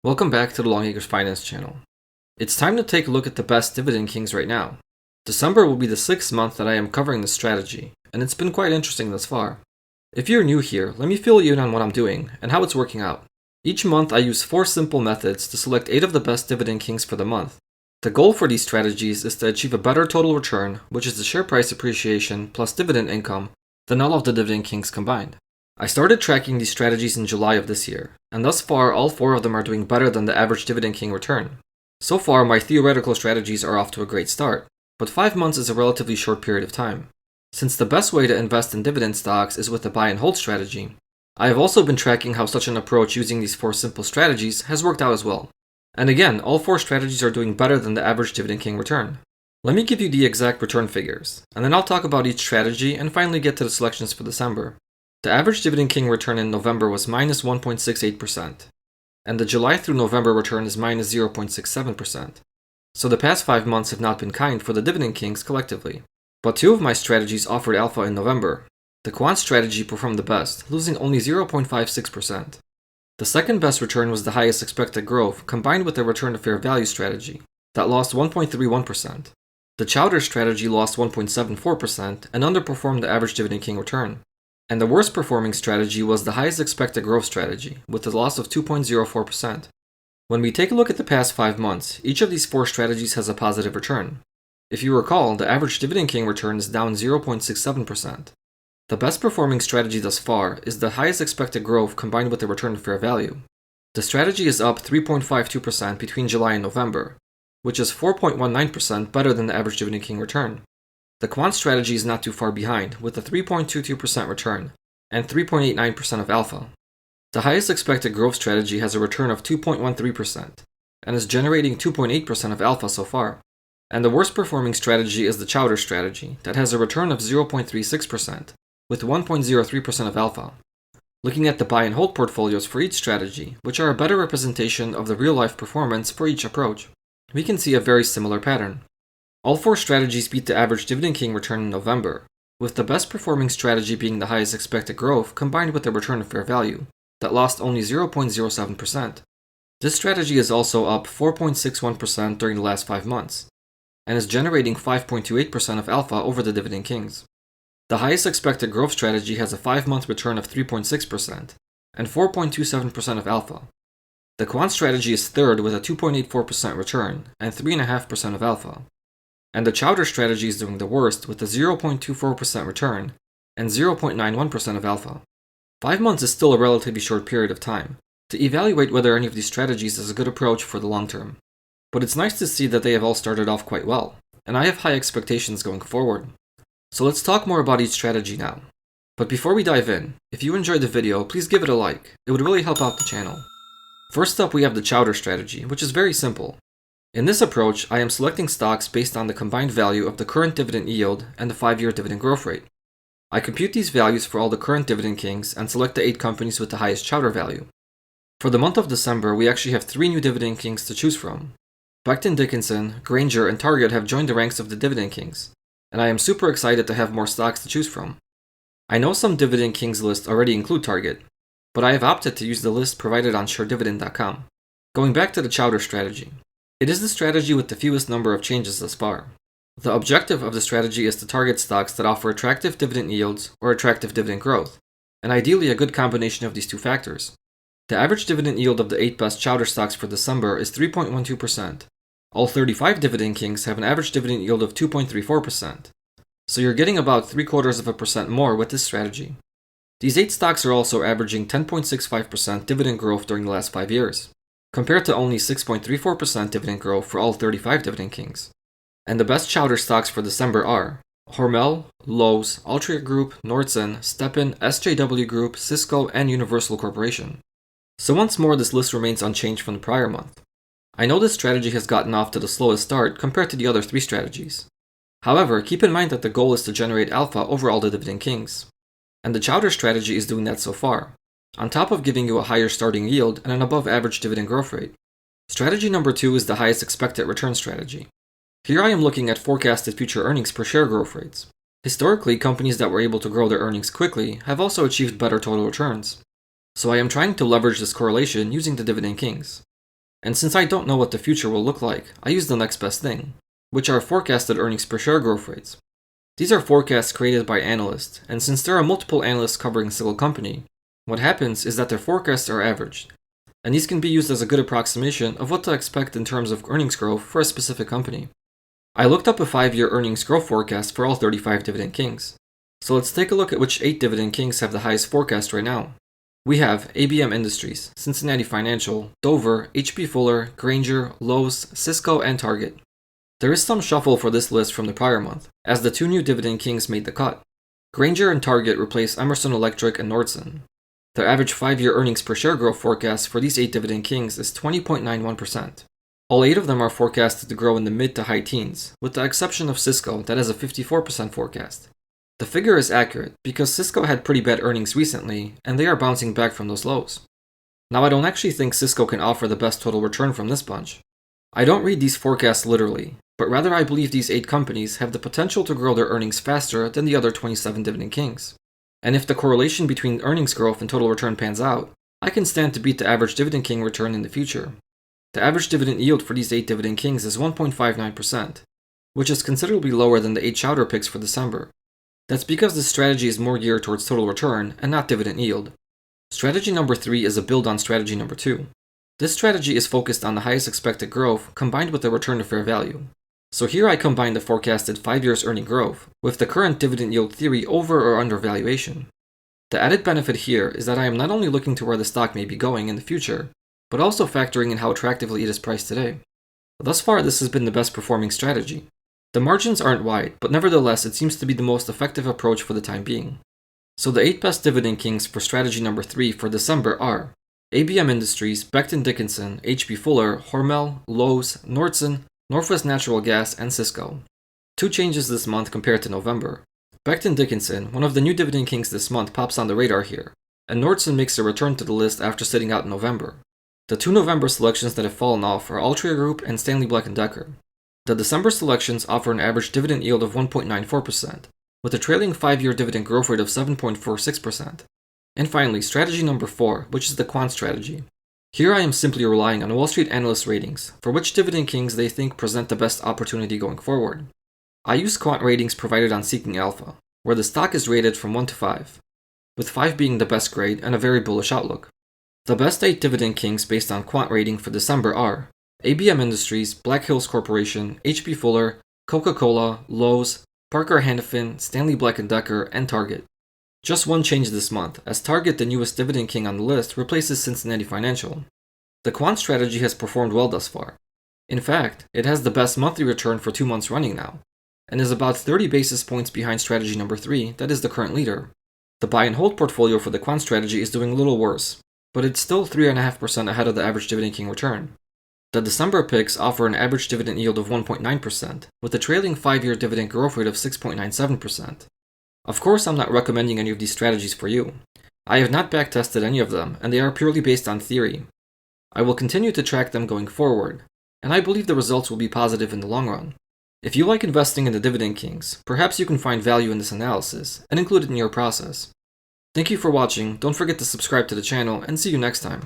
Welcome back to the Long Acres Finance channel. It's time to take a look at the best Dividend Kings right now. December will be the 6th month that I am covering this strategy, and it's been quite interesting thus far. If you're new here, let me fill you in on what I'm doing and how it's working out. Each month I use 4 simple methods to select 8 of the best Dividend Kings for the month. The goal for these strategies is to achieve a better total return, which is the share price appreciation plus dividend income, than all of the Dividend Kings combined. I started tracking these strategies in July of this year, and thus far all 4 of them are doing better than the average Dividend King return. So far my theoretical strategies are off to a great start, but 5 months is a relatively short period of time. Since the best way to invest in dividend stocks is with a buy and hold strategy, I have also been tracking how such an approach using these 4 simple strategies has worked out as well. And again, all 4 strategies are doing better than the average Dividend King return. Let me give you the exact return figures, and then I'll talk about each strategy and finally get to the selections for December. The average Dividend King return in November was minus 1.68%, and the July through November return is minus 0.67%. So the past 5 months have not been kind for the Dividend Kings collectively. But 2 of my strategies offered alpha in November. The quant strategy performed the best, losing only 0.56%. The second best return was the highest expected growth combined with the return to fair value strategy, that lost 1.31%. The chowder strategy lost 1.74% and underperformed the average Dividend King return. And the worst performing strategy was the highest expected growth strategy, with a loss of 2.04%. When we take a look at the past 5 months, each of these 4 strategies has a positive return. If you recall, the average Dividend King return is down 0.67%. The best performing strategy thus far is the highest expected growth combined with the return to fair value. The strategy is up 3.52% between July and November, which is 4.19% better than the average Dividend King return. The quant strategy is not too far behind, with a 3.22% return and 3.89% of alpha. The highest expected growth strategy has a return of 2.13% and is generating 2.8% of alpha so far. And the worst performing strategy is the chowder strategy, that has a return of 0.36% with 1.03% of alpha. Looking at the buy and hold portfolios for each strategy, which are a better representation of the real-life performance for each approach, we can see a very similar pattern. All 4 strategies beat the average Dividend King return in November, with the best performing strategy being the highest expected growth combined with the return to fair value, that lost only 0.07%. This strategy is also up 4.61% during the last 5 months, and is generating 5.28% of alpha over the Dividend Kings. The highest expected growth strategy has a 5-month return of 3.6% and 4.27% of alpha. The quant strategy is third with a 2.84% return and 3.5% of alpha. And the chowder strategy is doing the worst with a 0.24% return and 0.91% of alpha. 5 months is still a relatively short period of time to evaluate whether any of these strategies is a good approach for the long term. But it's nice to see that they have all started off quite well, and I have high expectations going forward. So let's talk more about each strategy now. But before we dive in, if you enjoyed the video, please give it a like. It would really help out the channel. First up, we have the chowder strategy, which is very simple. In this approach, I am selecting stocks based on the combined value of the current dividend yield and the 5-year dividend growth rate. I compute these values for all the current Dividend Kings and select the 8 companies with the highest chowder value. For the month of December, we actually have 3 new Dividend Kings to choose from. Becton Dickinson, Grainger, and Target have joined the ranks of the Dividend Kings, and I am super excited to have more stocks to choose from. I know some Dividend Kings lists already include Target, but I have opted to use the list provided on SureDividend.com. Going back to the chowder strategy. It is the strategy with the fewest number of changes thus far. The objective of the strategy is to target stocks that offer attractive dividend yields or attractive dividend growth, and ideally a good combination of these 2 factors. The average dividend yield of the 8 best chowder stocks for December is 3.12%. All 35 Dividend Kings have an average dividend yield of 2.34%. So you're getting about 0.75% more with this strategy. These 8 stocks are also averaging 10.65% dividend growth during the last 5 years, compared to only 6.34% dividend growth for all 35 Dividend Kings. And the best chowder stocks for December are Hormel, Lowe's, Altria Group, Nordson, Stepan, SJW Group, Cisco, and Universal Corporation. So once more, this list remains unchanged from the prior month. I know this strategy has gotten off to the slowest start compared to the other 3 strategies. However, keep in mind that the goal is to generate alpha over all the Dividend Kings. And the chowder strategy is doing that so far, on top of giving you a higher starting yield and an above average dividend growth rate. Strategy number 2 is the highest expected return strategy. Here I am looking at forecasted future earnings per share growth rates. Historically, companies that were able to grow their earnings quickly have also achieved better total returns. So I am trying to leverage this correlation using the Dividend Kings. And since I don't know what the future will look like, I use the next best thing, which are forecasted earnings per share growth rates. These are forecasts created by analysts, and since there are multiple analysts covering a single company, what happens is that their forecasts are averaged, and these can be used as a good approximation of what to expect in terms of earnings growth for a specific company. I looked up a 5-year earnings growth forecast for all 35 Dividend Kings. So let's take a look at which 8 Dividend Kings have the highest forecast right now. We have ABM Industries, Cincinnati Financial, Dover, H.B. Fuller, Grainger, Lowe's, Cisco, and Target. There is some shuffle for this list from the prior month, as the 2 new Dividend Kings made the cut. Grainger and Target replaced Emerson Electric and Nordson. The average 5-year earnings per share growth forecast for these 8 Dividend Kings is 20.91%. All 8 of them are forecasted to grow in the mid to high teens, with the exception of Cisco that has a 54% forecast. The figure is accurate because Cisco had pretty bad earnings recently, and they are bouncing back from those lows. Now, I don't actually think Cisco can offer the best total return from this bunch. I don't read these forecasts literally, but rather I believe these 8 companies have the potential to grow their earnings faster than the other 27 Dividend Kings. And if the correlation between earnings growth and total return pans out, I can stand to beat the average Dividend King return in the future. The average dividend yield for these 8 Dividend Kings is 1.59%, which is considerably lower than the 8 chowder picks for December. That's because this strategy is more geared towards total return and not dividend yield. Strategy number 3 is a build on strategy number 2. This strategy is focused on the highest expected growth combined with the return to fair value. So here I combine the forecasted 5 years earning growth with the current dividend yield theory over or under valuation. The added benefit here is that I am not only looking to where the stock may be going in the future, but also factoring in how attractively it is priced today. Thus far, this has been the best performing strategy. The margins aren't wide, but nevertheless it seems to be the most effective approach for the time being. So the 8 best Dividend Kings for strategy number 3 for December are ABM Industries, Becton Dickinson, H.B. Fuller, Hormel, Lowe's, Nordson, Northwest Natural Gas, and Cisco. 2 changes this month compared to November. Becton Dickinson, one of the new Dividend Kings this month, pops on the radar here, and Nordson makes a return to the list after sitting out in November. The 2 November selections that have fallen off are Altria Group and Stanley Black & Decker. The December selections offer an average dividend yield of 1.94%, with a trailing 5-year dividend growth rate of 7.46%. And finally, strategy number 4, which is the quant strategy. Here I am simply relying on Wall Street analyst ratings for which Dividend Kings they think present the best opportunity going forward. I use quant ratings provided on Seeking Alpha, where the stock is rated from 1 to 5, with 5 being the best grade and a very bullish outlook. The best 8 Dividend Kings based on quant rating for December are ABM Industries, Black Hills Corporation, H.B. Fuller, Coca-Cola, Lowe's, Parker Hannifin, Stanley Black & Decker, and Target. Just one change this month, as Target, the newest Dividend King on the list, replaces Cincinnati Financial. The quant strategy has performed well thus far. In fact, it has the best monthly return for 2 months running now, and is about 30 basis points behind strategy number 3, that is the current leader. The buy and hold portfolio for the quant strategy is doing a little worse, but it's still 3.5% ahead of the average Dividend King return. The December picks offer an average dividend yield of 1.9%, with a trailing 5-year dividend growth rate of 6.97%. Of course, I'm not recommending any of these strategies for you. I have not backtested any of them, and they are purely based on theory. I will continue to track them going forward, and I believe the results will be positive in the long run. If you like investing in the Dividend Kings, perhaps you can find value in this analysis and include it in your process. Thank you for watching, don't forget to subscribe to the channel, and see you next time.